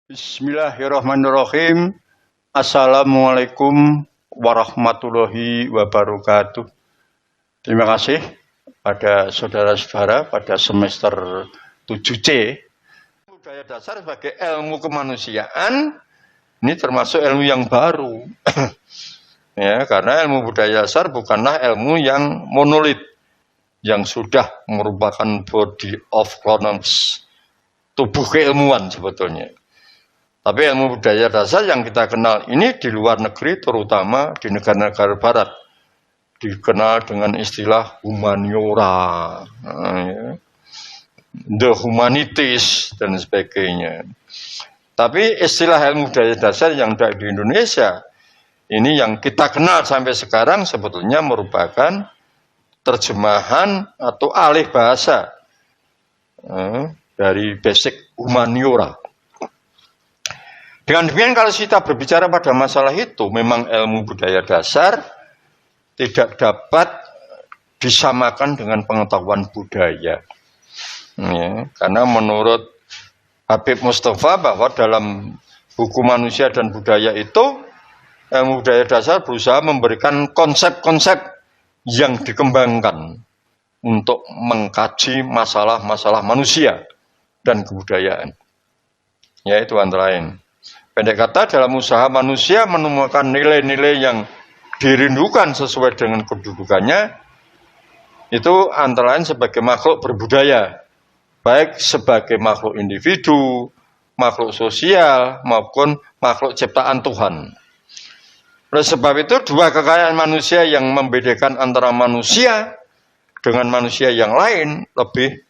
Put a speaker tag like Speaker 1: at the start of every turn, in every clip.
Speaker 1: Bismillahirrahmanirrahim. Assalamualaikum warahmatullahi wabarakatuh. Terima kasih pada saudara-saudara pada semester 7C. Budaya dasar sebagai ilmu kemanusiaan ini termasuk ilmu yang baru. Ya, karena ilmu budaya dasar bukanlah ilmu yang monolit yang sudah merupakan body of knowledge, tubuh keilmuan sebetulnya. Tapi ilmu budaya dasar yang kita kenal ini di luar negeri, terutama di negara-negara barat, dikenal dengan istilah humaniora, the humanities, dan sebagainya. Tapi istilah ilmu budaya dasar yang ada di Indonesia, ini yang kita kenal sampai sekarang sebetulnya merupakan terjemahan atau alih bahasa dari basic humaniora. Dengan demikian kalau kita berbicara pada masalah itu, memang ilmu budaya dasar tidak dapat disamakan dengan pengetahuan budaya. Ya, karena menurut Habib Mustafa bahwa dalam buku Manusia dan Budaya itu, ilmu budaya dasar berusaha memberikan konsep-konsep yang dikembangkan untuk mengkaji masalah-masalah manusia dan kebudayaan. Yaitu antara lain. Pendek kata, dalam usaha manusia menemukan nilai-nilai yang dirindukan sesuai dengan kedudukannya, itu antara lain sebagai makhluk berbudaya, baik sebagai makhluk individu, makhluk sosial, maupun makhluk ciptaan Tuhan. Oleh sebab itu, dua kekayaan manusia yang membedakan antara manusia dengan manusia yang lain lebih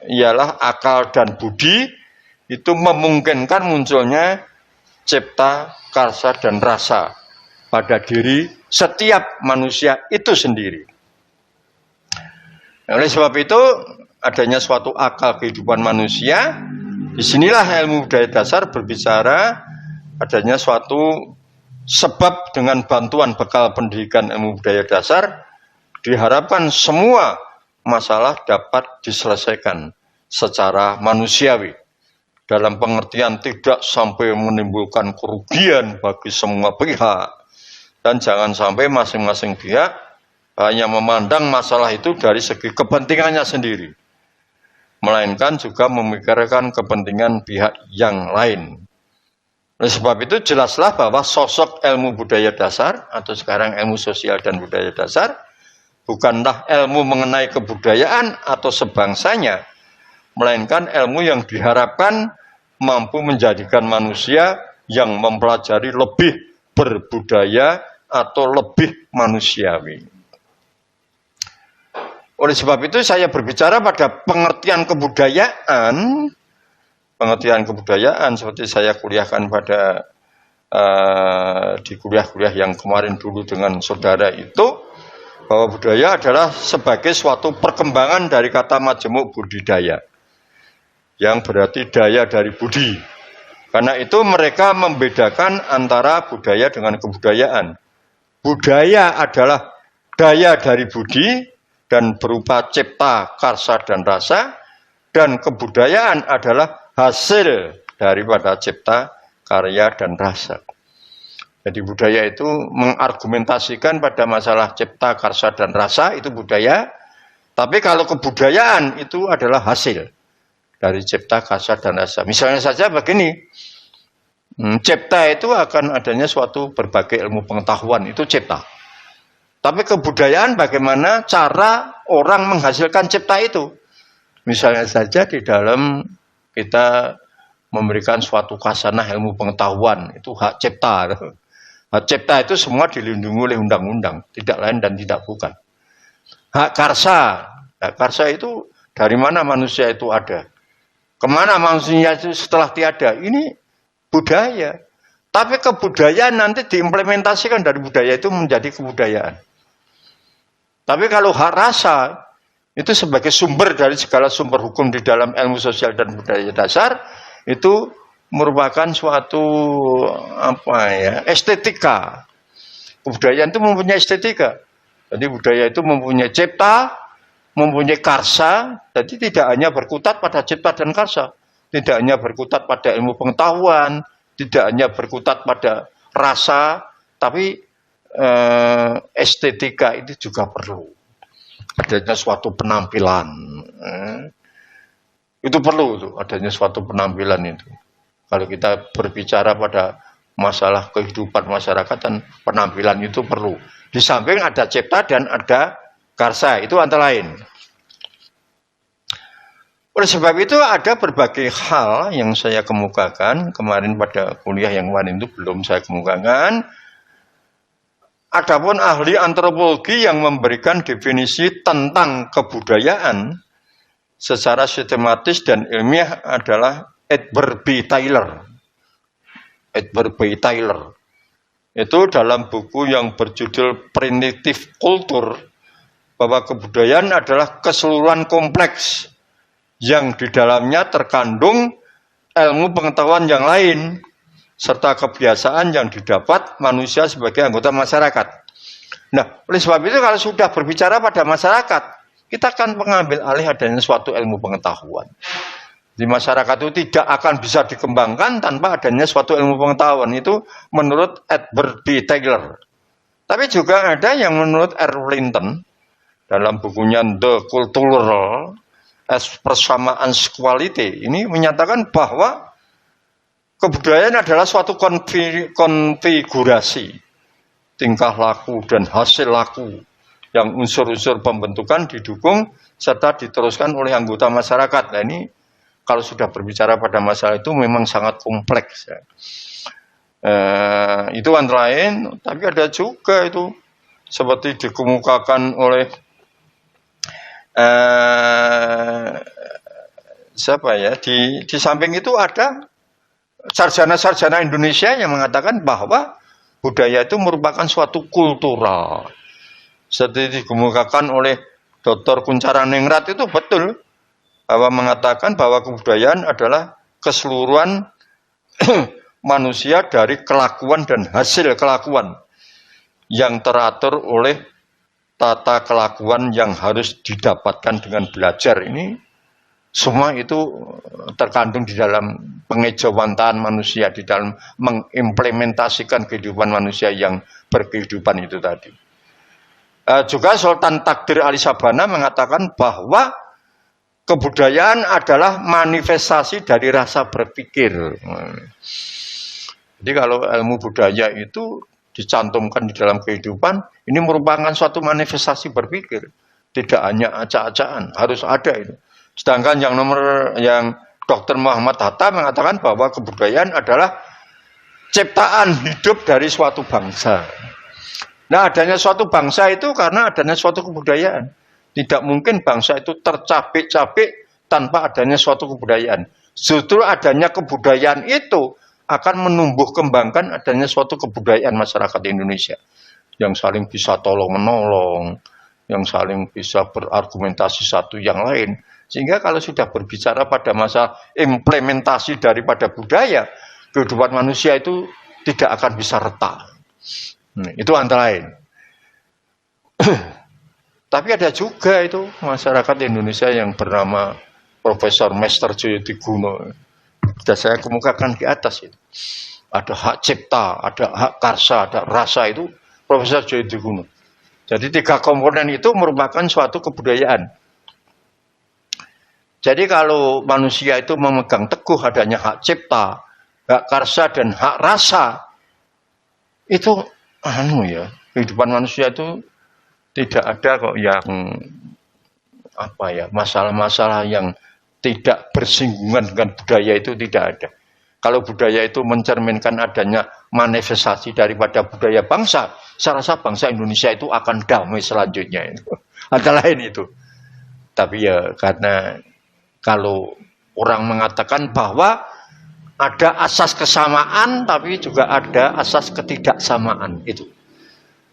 Speaker 1: ialah akal dan budi. Itu memungkinkan munculnya cipta, karsa, dan rasa pada diri setiap manusia itu sendiri. Oleh sebab itu, adanya suatu akal kehidupan manusia, disinilah ilmu budaya dasar berbicara adanya suatu sebab dengan bantuan bekal pendidikan ilmu budaya dasar, diharapkan semua masalah dapat diselesaikan secara manusiawi. Dalam pengertian tidak sampai menimbulkan kerugian bagi semua pihak. Dan jangan sampai masing-masing pihak hanya memandang masalah itu dari segi kepentingannya sendiri. Melainkan juga memikirkan kepentingan pihak yang lain. Oleh sebab itu jelaslah bahwa sosok ilmu budaya dasar, atau sekarang ilmu sosial dan budaya dasar, bukanlah ilmu mengenai kebudayaan atau sebangsanya, melainkan ilmu yang diharapkan mampu menjadikan manusia yang mempelajari lebih berbudaya atau lebih manusiawi. Oleh sebab itu saya berbicara pada pengertian kebudayaan. Pengertian kebudayaan seperti saya kuliahkan pada di kuliah-kuliah yang kemarin dulu dengan saudara itu, bahwa budaya adalah sebagai suatu perkembangan dari kata majemuk budidaya, yang berarti daya dari budi. Karena itu mereka membedakan antara budaya dengan kebudayaan. Budaya adalah daya dari budi dan berupa cipta, karsa, dan rasa. Dan kebudayaan adalah hasil daripada cipta, karya, dan rasa. Jadi budaya itu mengargumentasikan pada masalah cipta, karsa, dan rasa, itu budaya. Tapi kalau kebudayaan itu adalah hasil dari cipta, karsa, dan rasa. Misalnya saja begini, cipta itu akan adanya suatu berbagai ilmu pengetahuan, itu cipta. Tapi kebudayaan bagaimana cara orang menghasilkan cipta itu. Misalnya saja di dalam kita memberikan suatu khasanah ilmu pengetahuan, itu hak cipta. Hak cipta itu semua dilindungi oleh undang-undang, tidak lain dan tidak bukan. Hak karsa, hak karsa itu dari mana manusia itu ada. Kemana manusia itu setelah tiada? Ini budaya. Tapi kebudayaan nanti diimplementasikan dari budaya itu menjadi kebudayaan. Tapi kalau hak rasa, itu sebagai sumber dari segala sumber hukum di dalam ilmu sosial dan budaya dasar, itu merupakan suatu estetika. Kebudayaan itu mempunyai estetika. Jadi budaya itu mempunyai cipta, mempunyai karsa, jadi tidak hanya berkutat pada cipta dan karsa, tidak hanya berkutat pada ilmu pengetahuan, tidak hanya berkutat pada rasa, tapi estetika itu juga perlu. Adanya suatu penampilan. Itu perlu tuh, adanya suatu penampilan itu. Kalau kita berbicara pada masalah kehidupan masyarakat dan penampilan itu perlu. Di samping ada cipta dan ada karsa, itu antara lain. Oleh sebab itu ada berbagai hal yang saya kemukakan kemarin pada kuliah yang kemarin itu belum saya kemukakan. Adapun ahli antropologi yang memberikan definisi tentang kebudayaan secara sistematis dan ilmiah adalah Edward B. Taylor. Edward B. Taylor. Itu dalam buku yang berjudul Primitive Culture, bahwa kebudayaan adalah keseluruhan kompleks yang di dalamnya terkandung ilmu pengetahuan yang lain serta kebiasaan yang didapat manusia sebagai anggota masyarakat. Nah, oleh sebab itu kalau sudah berbicara pada masyarakat, kita akan mengambil alih adanya suatu ilmu pengetahuan. Di masyarakat itu tidak akan bisa dikembangkan tanpa adanya suatu ilmu pengetahuan. Itu menurut Edward B. Taylor. Tapi juga ada yang menurut R. Linton dalam bukunya The Cultural Persamaan Quality ini menyatakan bahwa kebudayaan adalah suatu konfigurasi tingkah laku dan hasil laku yang unsur-unsur pembentukan didukung serta diteruskan oleh anggota masyarakat. Nah ini kalau sudah berbicara pada masalah itu memang sangat kompleks. Ya. Itu antara lain, tapi ada juga itu seperti dikemukakan oleh siapa ya, di samping itu ada sarjana-sarjana Indonesia yang mengatakan bahwa budaya itu merupakan suatu kultural. Seperti dikemukakan oleh Dr. Kuncharaningrat itu betul, bahwa mengatakan bahwa kebudayaan adalah keseluruhan manusia dari kelakuan dan hasil kelakuan yang teratur oleh tata kelakuan yang harus didapatkan dengan belajar. Ini semua itu terkandung di dalam pengejawantahan manusia, di dalam mengimplementasikan kehidupan manusia yang berkehidupan itu tadi. Juga Sultan Takdir Ali Sabana mengatakan bahwa kebudayaan adalah manifestasi dari rasa berpikir. Jadi kalau ilmu budaya itu dicantumkan di dalam kehidupan, ini merupakan suatu manifestasi berpikir. Tidak hanya acak-acakan, harus ada itu. Sedangkan yang Dr. Muhammad Hatta mengatakan bahwa kebudayaan adalah ciptaan hidup dari suatu bangsa. Nah, adanya suatu bangsa itu karena adanya suatu kebudayaan. Tidak mungkin bangsa itu tercapek-capek tanpa adanya suatu kebudayaan. Justru adanya kebudayaan itu akan menumbuh kembangkan adanya suatu kebudayaan masyarakat Indonesia. Yang saling bisa tolong-menolong, yang saling bisa berargumentasi satu yang lain. Sehingga kalau sudah berbicara pada masa implementasi daripada budaya, kehidupan manusia itu tidak akan bisa retak. Itu antara lain. Tapi ada juga itu masyarakat Indonesia yang bernama Profesor Mester Jayadiguno. Sudah saya kemukakan di atas itu. Ada hak cipta, ada hak karsa, ada rasa, itu Profesor Jayadiguno. Jadi 3 komponen itu merupakan suatu kebudayaan. Jadi kalau manusia itu memegang teguh adanya hak cipta, hak karsa dan hak rasa, itu kehidupan manusia itu tidak ada kok yang masalah-masalah yang tidak bersinggungan dengan budaya itu tidak ada. Kalau budaya itu mencerminkan adanya manifestasi daripada budaya bangsa, saya rasa bangsa Indonesia itu akan damai selanjutnya. Antara lain itu. Tapi ya karena kalau orang mengatakan bahwa ada asas kesamaan, tapi juga ada asas ketidaksamaan itu.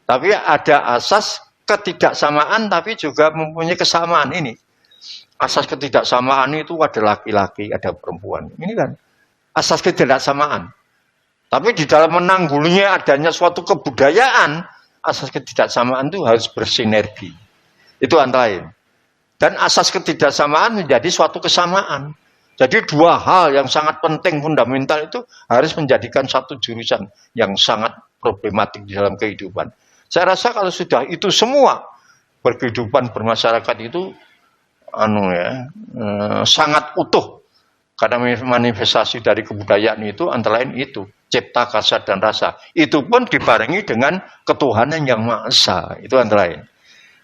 Speaker 1: Tapi ada asas ketidaksamaan, tapi juga mempunyai kesamaan ini. Asas ketidaksamaan itu ada laki-laki, ada perempuan. Ini kan asas ketidaksamaan. Tapi di dalam menanggulinya adanya suatu kebudayaan, asas ketidaksamaan itu harus bersinergi. Itu antara lain. Dan asas ketidaksamaan menjadi suatu kesamaan. Jadi dua hal yang sangat penting fundamental itu harus menjadikan satu jurusan yang sangat problematik di dalam kehidupan. Saya rasa kalau sudah itu semua berkehidupan bermasyarakat itu sangat utuh. Karena manifestasi dari kebudayaan itu antara lain itu cipta, karsa, dan rasa. Itu pun dibarengi dengan ketuhanan yang Maha Esa. Itu antara lain.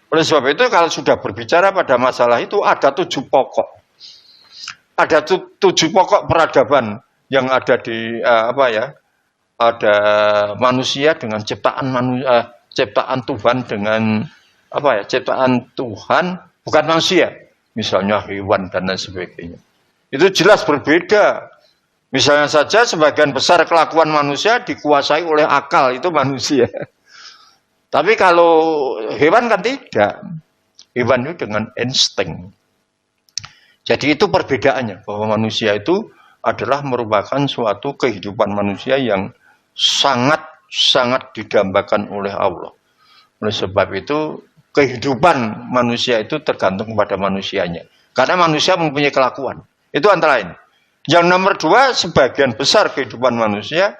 Speaker 1: Oleh sebab itu kalau sudah berbicara pada masalah itu ada 7 pokok. Ada 7 pokok peradaban yang ada di ada manusia dengan ciptaan Tuhan dengan ciptaan Tuhan bukan manusia. Misalnya hewan dan lain sebagainya. Itu jelas berbeda. Misalnya saja sebagian besar kelakuan manusia dikuasai oleh akal, itu manusia. Tapi kalau hewan kan tidak. Hewan itu dengan insting. Jadi itu perbedaannya, bahwa manusia itu adalah merupakan suatu kehidupan manusia yang sangat-sangat didambakan oleh Allah. Oleh sebab itu, kehidupan manusia itu tergantung kepada manusianya. Karena manusia mempunyai kelakuan. Itu antara lain. Yang nomor 2, sebagian besar kehidupan manusia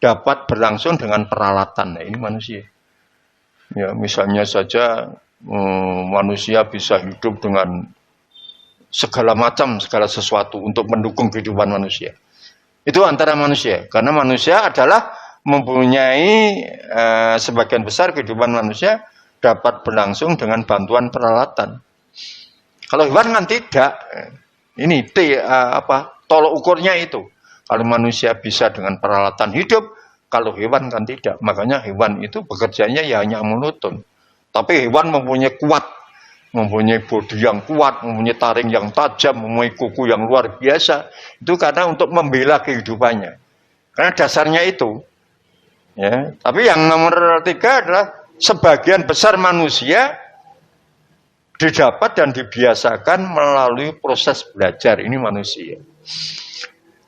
Speaker 1: dapat berlangsung dengan peralatan. Nah, ini manusia. Ya, misalnya saja manusia bisa hidup dengan segala sesuatu untuk mendukung kehidupan manusia. Itu antara manusia. Karena manusia adalah mempunyai sebagian besar kehidupan manusia dapat berlangsung dengan bantuan peralatan. Kalau hewan kan tidak. Ini tolok ukurnya itu. Kalau manusia bisa dengan peralatan hidup, kalau hewan kan tidak. Makanya hewan itu bekerjanya ya hanya monoton. Tapi hewan mempunyai bodi yang kuat, mempunyai taring yang tajam, mempunyai kuku yang luar biasa. Itu karena untuk membela kehidupannya. Karena dasarnya itu. Ya. Tapi yang nomor 3 adalah sebagian besar manusia didapat dan dibiasakan melalui proses belajar. Ini manusia.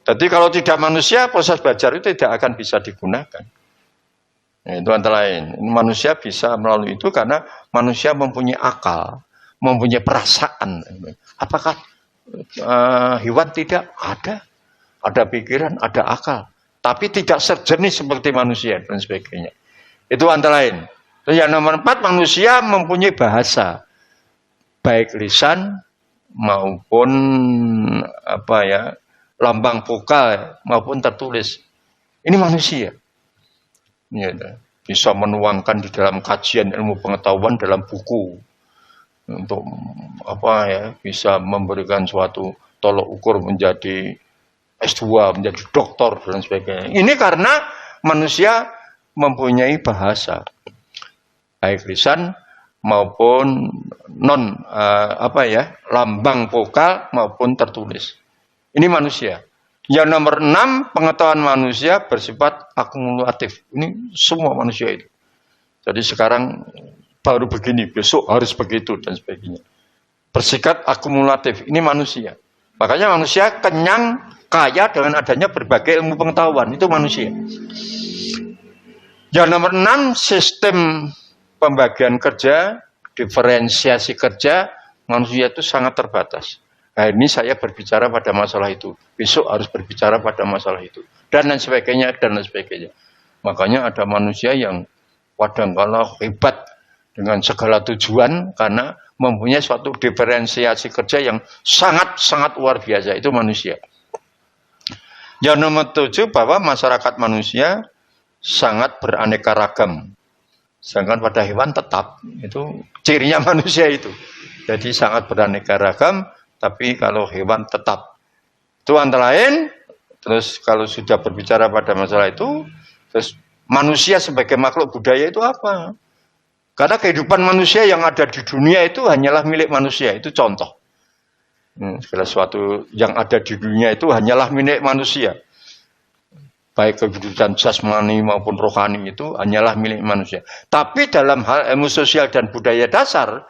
Speaker 1: Jadi kalau tidak manusia, proses belajar itu tidak akan bisa digunakan. Nah, itu antara lain. Manusia bisa melalui itu karena manusia mempunyai akal, mempunyai perasaan. Apakah hewan tidak? Ada pikiran, ada akal. Tapi tidak sejenis seperti manusia dan sebagainya. Itu antara lain. Yang nomor 4, manusia mempunyai bahasa. Baik lisan maupun lambang vokal maupun tertulis. Ini manusia. Ya, bisa menuangkan di dalam kajian ilmu pengetahuan dalam buku untuk bisa memberikan suatu tolok ukur menjadi S2, menjadi doktor dan sebagainya. Ini karena manusia mempunyai bahasa. Baik lisan maupun lambang vokal maupun tertulis. Ini manusia. Yang nomor 6, pengetahuan manusia bersifat akumulatif. Ini semua manusia itu. Jadi sekarang baru begini, besok harus begitu dan sebagainya. Bersifat akumulatif. Ini manusia. Makanya manusia kenyang, kaya dengan adanya berbagai ilmu pengetahuan. Itu manusia. Yang nomor 6, sistem pembagian kerja, diferensiasi kerja, manusia itu sangat terbatas. Nah, ini saya berbicara pada masalah itu. Besok harus berbicara pada masalah itu. Dan lain sebagainya, dan lain sebagainya. Makanya ada manusia yang kadang-kala hebat dengan segala tujuan karena mempunyai suatu diferensiasi kerja yang sangat-sangat luar biasa. Itu manusia. Yang nomor 7, bahwa masyarakat manusia sangat beraneka ragam. Sedangkan pada hewan tetap, itu cirinya manusia itu. Jadi sangat beraneka ragam, tapi kalau hewan tetap. Itu antara lain, terus kalau sudah berbicara pada masalah itu, terus manusia sebagai makhluk budaya itu apa? Karena kehidupan manusia yang ada di dunia itu hanyalah milik manusia, itu contoh. Segala sesuatu yang ada di dunia itu hanyalah milik manusia. Baik kehidupan jasmani maupun rohani itu hanyalah milik manusia. Tapi dalam hal ilmu sosial dan budaya dasar,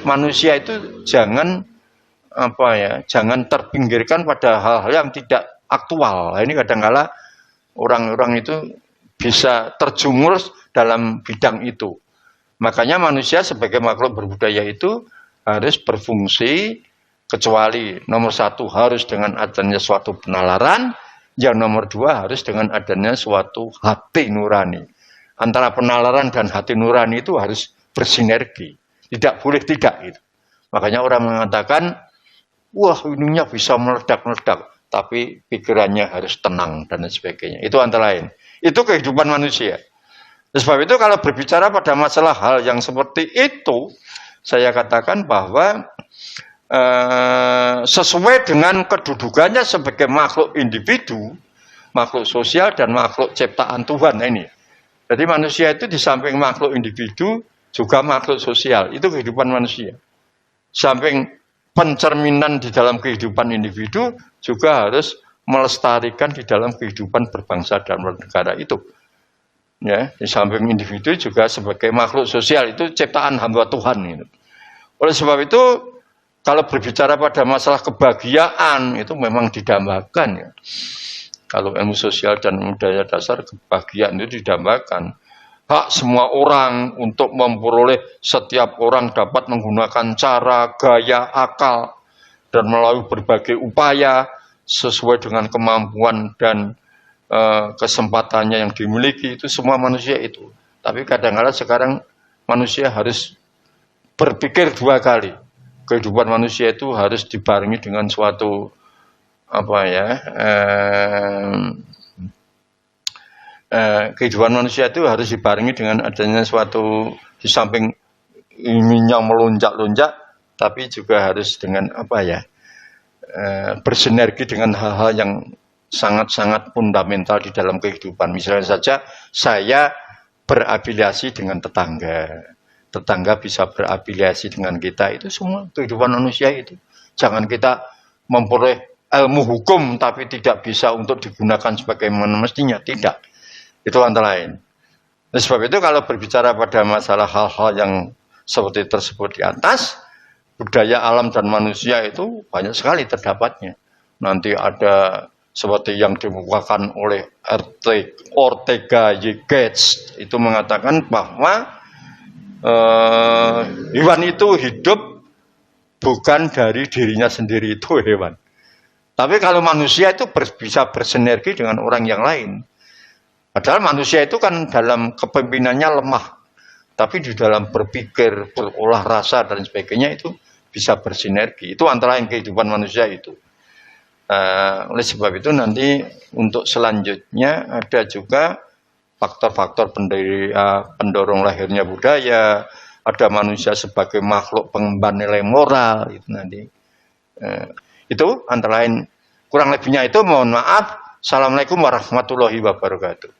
Speaker 1: manusia itu jangan terpinggirkan pada hal-hal yang tidak aktual. Ini kadang-kala orang-orang itu bisa terjungur dalam bidang itu. Makanya manusia sebagai makhluk berbudaya itu harus berfungsi, kecuali nomor satu harus dengan adanya suatu penalaran, yang nomor dua harus dengan adanya suatu hati nurani. Antara penalaran dan hati nurani itu harus bersinergi, tidak boleh tidak gitu. Makanya orang mengatakan, wah ininya bisa meledak-meledak, tapi pikirannya harus tenang dan sebagainya. Itu antara lain. Itu kehidupan manusia. Sebab itu kalau berbicara pada masalah hal yang seperti itu, saya katakan bahwa sesuai dengan kedudukannya sebagai makhluk individu, makhluk sosial dan makhluk ciptaan Tuhan ini. Jadi manusia itu di samping makhluk individu juga makhluk sosial. Itu kehidupan manusia. Samping pencerminan di dalam kehidupan individu juga harus melestarikan di dalam kehidupan berbangsa dan bernegara itu. Ya, di samping individu juga sebagai makhluk sosial, itu ciptaan hamba Tuhan itu. Oleh sebab itu, kalau berbicara pada masalah kebahagiaan itu memang didambakan ya. Kalau ilmu sosial dan budaya dasar, kebahagiaan itu didambakan. Hak semua orang untuk memperoleh, setiap orang dapat menggunakan cara, gaya, akal dan melalui berbagai upaya sesuai dengan kemampuan dan kesempatannya yang dimiliki, itu semua manusia itu. Tapi kadang-kadang sekarang manusia harus berpikir dua kali. Kehidupan manusia itu harus dibarengi dengan suatu kehidupan manusia itu harus dibarengi dengan adanya suatu, di samping inginnya melonjak-lonjak, tapi juga harus dengan bersinergi dengan hal-hal yang sangat-sangat fundamental di dalam kehidupan. Misalnya saja saya berafiliasi dengan tetangga, tetangga bisa berafiliasi dengan kita, itu semua kehidupan manusia itu. Jangan kita memperoleh ilmu hukum tapi tidak bisa untuk digunakan sebagaimana mestinya, tidak. Itu antara lain. Nah, sebab itu kalau berbicara pada masalah hal-hal yang seperti tersebut di atas, budaya alam dan manusia itu banyak sekali terdapatnya. Nanti ada seperti yang dimukakan oleh Ortega Y. Gates, itu mengatakan bahwa hewan itu hidup bukan dari dirinya sendiri, itu hewan. Tapi kalau manusia itu bisa bersinergi dengan orang yang lain. Padahal manusia itu kan dalam kepemimpinannya lemah. Tapi di dalam berpikir, berolah rasa dan sebagainya itu bisa bersinergi. Itu antara lain kehidupan manusia itu. Oleh sebab itu nanti untuk selanjutnya ada juga faktor-faktor pendorong lahirnya budaya, ada manusia sebagai makhluk pengemban nilai moral, itu nanti. Itu antara lain, kurang lebihnya itu mohon maaf. Assalamualaikum warahmatullahi wabarakatuh.